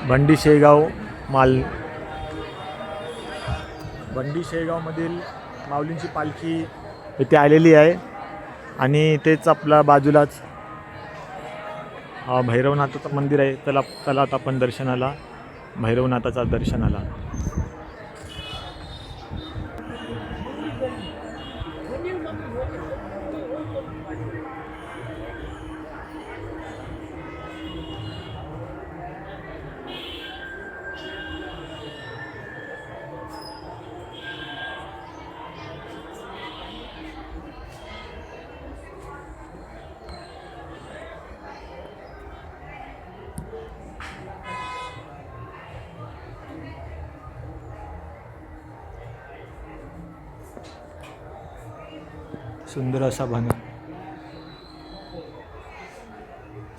भंडी शेगाव भंडी शेगावमधील माऊलींची पालखी इथे आलेली आहे आणि तेच आपला बाजूलाच भैरवनाथाचं मंदिर आहे. चला आता आपण दर्शनाला भैरवनाथाचा दर्शनाला. सुंदर असा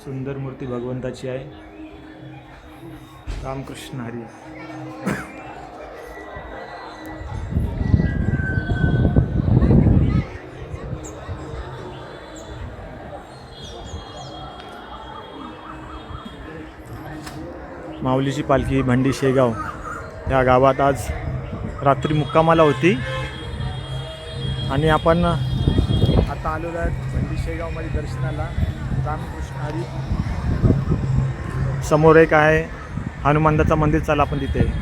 सुंदर मूर्ती भगवंताची आहे. रामकृष्ण हरी. माऊलीची पालखी भंडी शेगाव या गावात आज रात्री मुक्कामाला होती आणि आपण आता आलेलो आहे भंडी शेगावमध्ये दर्शनाला. रामकृष्ण हरी. समोर एक आहे हनुमानदाचं मंदिर. चला आपण तिथे.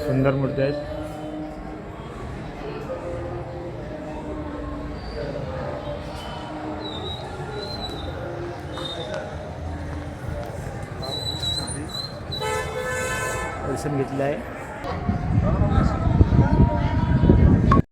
सुंदर मूर्ती आहेत. दर्शन घेतलं आहे.